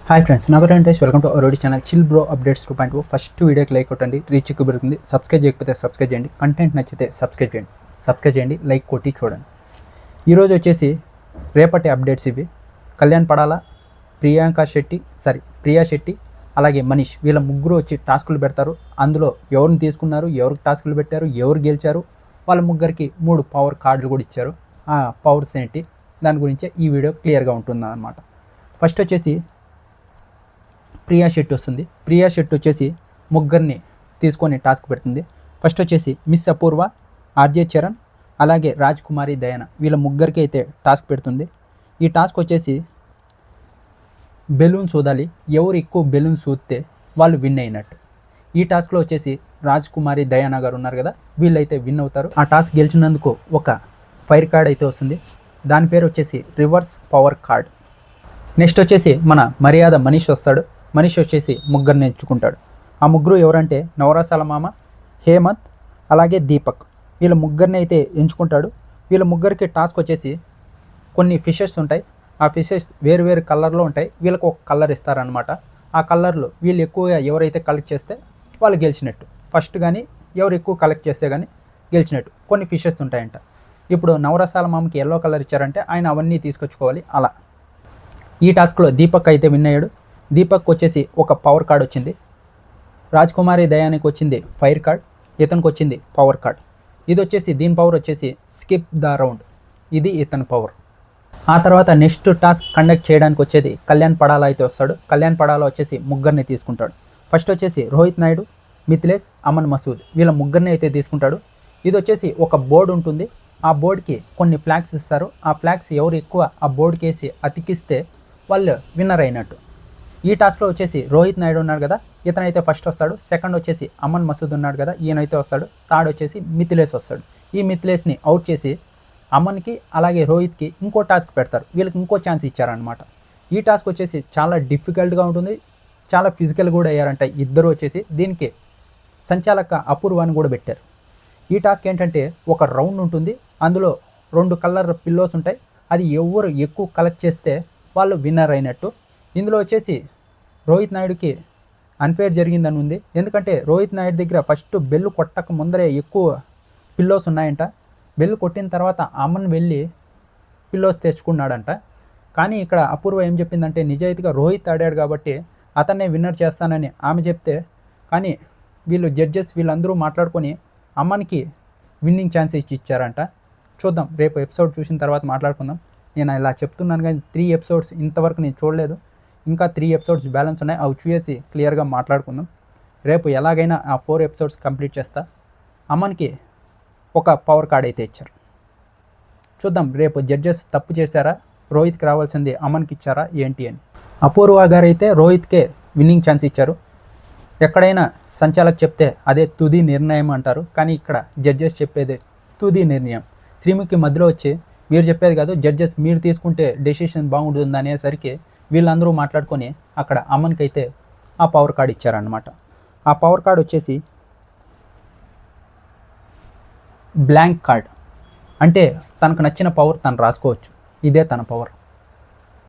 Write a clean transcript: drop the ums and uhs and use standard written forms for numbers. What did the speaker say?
Hi friends, నా పేరు Venkatesh. Welcome to our channel chill bro updates 2.0. First వీడియోకి like కొట్టండి, రీచ్ ఎక్కువ పెరుగుతుంది. సబ్స్క్రైబ్ చేయకపోతే సబ్స్క్రైబ్ చేయండి, కంటెంట్ నచ్చితే సబ్స్క్రైబ్ చేయండి, లైక్ కొట్టి చూడండి. ఈరోజు వచ్చేసి రేపటి అప్డేట్స్ ఇవి. కళ్యాణ్ పడాల, ప్రియా శెట్టి అలాగే మనీష్ వీళ్ళ ముగ్గురు వచ్చి టాస్కులు పెడతారు. అందులో ఎవరిని తీసుకున్నారు, ఎవరికి టాస్కులు పెట్టారు, ఎవరు గెలిచారు, వాళ్ళ ముగ్గురికి 3 పవర్ కార్డులు కూడా ఇచ్చారు. ఆ పవర్స్ ఏంటి దాని గురించే ఈ వీడియో క్లియర్గా ఉంటుంది అన్నమాట. ఫస్ట్ వచ్చేసి ప్రియా శెట్టి వస్తుంది. ప్రియా శెట్టి వచ్చేసి ముగ్గురిని తీసుకొని టాస్క్ పెడుతుంది. ఫస్ట్ వచ్చేసి మిస్ అపూర్వ, ఆర్జే చరణ్ అలాగే రాజ్ కుమారి దయాన వీళ్ళ ముగ్గురికి అయితే టాస్క్ పెడుతుంది. ఈ టాస్క్ వచ్చేసి బెలూన్స్ ఊదాలి. ఎవరు ఎక్కువ బెలూన్స్ ఊదితే వాళ్ళు విన్ అయినట్టు. ఈ టాస్క్లో వచ్చేసి రాజ్ కుమారి దయాన గారు ఉన్నారు కదా, వీళ్ళైతే విన్ అవుతారు. ఆ టాస్క్ గెలిచినందుకు ఒక ఫైర్ కార్డ్ అయితే వస్తుంది. దాని పేరు వచ్చేసి రివర్స్ పవర్ కార్డ్. నెక్స్ట్ వచ్చేసి మన మర్యాద మనీష్ వస్తాడు. మనీష్ వచ్చేసి ముగ్గురిని ఎంచుకుంటాడు. ఆ ముగ్గురు ఎవరంటే నవరసాల మామ, హేమంత్ అలాగే దీపక్. వీళ్ళ ముగ్గురిని అయితే ఎంచుకుంటాడు. వీళ్ళ ముగ్గురికి టాస్క్ వచ్చేసి కొన్ని ఫిషెస్ ఉంటాయి. ఆ ఫిషెస్ వేరు వేరు కలర్లో ఉంటాయి. వీళ్ళకి ఒక కలర్ ఇస్తారనమాట. ఆ కలర్లో వీళ్ళు ఎక్కువగా ఎవరైతే కలెక్ట్ చేస్తే వాళ్ళు గెలిచినట్టు. ఫస్ట్ కానీ ఎవరు ఎక్కువ కలెక్ట్ చేస్తే కానీ గెలిచినట్టు. కొన్ని ఫిషెస్ ఉంటాయంట. ఇప్పుడు నవరసాల మామకి ఎల్లో కలర్ ఇచ్చారంటే ఆయన అవన్నీ తీసుకొచ్చుకోవాలి. అలా ఈ టాస్క్లో దీపక్ అయితే విన్ అయ్యాడు. దీపక్ వచ్చేసి ఒక పవర్ కార్డ్ వచ్చింది. రాజ్కుమారి దయానికి వచ్చింది ఫైర్ కార్డ్, ఇతనికి వచ్చింది పవర్ కార్డ్. ఇది వచ్చేసి దీని పవర్ వచ్చేసి స్కిప్ ద రౌండ్. ఇది ఇతని పవర్. ఆ తర్వాత నెక్స్ట్ టాస్క్ కండక్ట్ చేయడానికి వచ్చేది కళ్యాణ్ పడాల అయితే వస్తాడు. కళ్యాణ్ పడాల వచ్చేసి ముగ్గురిని తీసుకుంటాడు. ఫస్ట్ వచ్చేసి రోహిత్ నాయుడు, మిథిలేష్, అమన్ మసూద్ వీళ్ళ ముగ్గురిని అయితే తీసుకుంటాడు. ఇది వచ్చేసి ఒక బోర్డు ఉంటుంది. ఆ బోర్డుకి కొన్ని ఫ్లాగ్స్ ఇస్తారు. ఆ ఫ్లాగ్స్ ఎవరు ఎక్కువ ఆ బోర్డుకి వేసి అతికిస్తే వాళ్ళు విన్నర్ అయినట్టు. ఈ టాస్క్లో వచ్చేసి రోహిత్ నాయుడు ఉన్నాడు కదా, ఇతనైతే ఫస్ట్ వస్తాడు. సెకండ్ వచ్చేసి అమన్ మసూద్ ఉన్నాడు కదా, ఈయనైతే వస్తాడు. థర్డ్ వచ్చేసి మిథిలేష్ వస్తాడు. ఈ మిథిలేష్ని అవుట్ చేసి అమన్కి అలాగే రోహిత్కి ఇంకో టాస్క్ పెడతారు. వీళ్ళకి ఇంకో ఛాన్స్ ఇచ్చారనమాట. ఈ టాస్క్ వచ్చేసి చాలా డిఫికల్ట్గా ఉంటుంది. చాలా ఫిజికల్ కూడా అయ్యారంట ఇద్దరు వచ్చేసి. దీనికి సంచాలక అపూర్వాన్ని కూడా పెట్టారు. ఈ టాస్క్ ఏంటంటే ఒక రౌండ్ ఉంటుంది. అందులో 2 కలర్ పిల్లోస్ ఉంటాయి. అది ఎవరు ఎక్కువ కలెక్ట్ చేస్తే వాళ్ళు విన్నర్ అయినట్టు. ఇందులో వచ్చేసి రోహిత్ నాయుడుకి అన్ఫేర్ జరిగిందని ఉంది. ఎందుకంటే రోహిత్ నాయుడు దగ్గర ఫస్ట్ బెల్లు కొట్టక ముందరే ఎక్కువ పిల్లోస్ ఉన్నాయంట. బెల్లు కొట్టిన తర్వాత అమన్ వెళ్ళి పిల్లోస్ తెచ్చుకున్నాడంట. కానీ ఇక్కడ అపూర్వ ఏం చెప్పిందంటే నిజాయితీగా రోహిత్ ఆడాడు కాబట్టి అతన్నే విన్నర్ చేస్తానని ఆమె చెప్తే, కానీ వీళ్ళు జడ్జెస్ వీళ్ళందరూ మాట్లాడుకొని అమన్కి విన్నింగ్ ఛాన్స్ ఇచ్చారంట. చూద్దాం, రేపు ఎపిసోడ్ చూసిన తర్వాత మాట్లాడుకుందాం. నేను ఇలా చెప్తున్నాను కానీ 3 ఎపిసోడ్స్ ఇంతవరకు నేను చూడలేదు. ఇంకా 3 ఎపిసోడ్స్ బ్యాలెన్స్ ఉన్నాయి. అవి చూసి క్లియర్గా మాట్లాడుకుందాం. రేపు ఎలాగైనా ఆ 4 ఎపిసోడ్స్ కంప్లీట్ చేస్తా. అమన్కి ఒక పవర్ కార్డ్ అయితే ఇచ్చారు. చూద్దాం రేపు జడ్జెస్ తప్పు చేశారా, రోహిత్కి రావాల్సింది అమన్కి ఇచ్చారా ఏంటి అని. అపూర్వ గారు అయితే రోహిత్కే విన్నింగ్ ఛాన్స్ ఇచ్చారు. ఎక్కడైనా సంచాలక్ చెప్తే అదే తుది నిర్ణయం అంటారు. కానీ ఇక్కడ జడ్జెస్ చెప్పేదే తుది నిర్ణయం. శ్రీముఖి మధ్యలో వచ్చి మీరు చెప్పేది కాదు, జడ్జెస్ మీరు తీసుకుంటే డెసిషన్ బాగుంటుంది అనేసరికి వీళ్ళందరూ మాట్లాడుకొని అక్కడ అమన్కి అయితే ఆ పవర్ కార్డ్ ఇచ్చారన్నమాట. ఆ పవర్ కార్డ్ వచ్చేసి బ్లాంక్ కార్డ్. అంటే తనకు నచ్చిన పవర్ తను రాసుకోవచ్చు. ఇదే తన పవర్.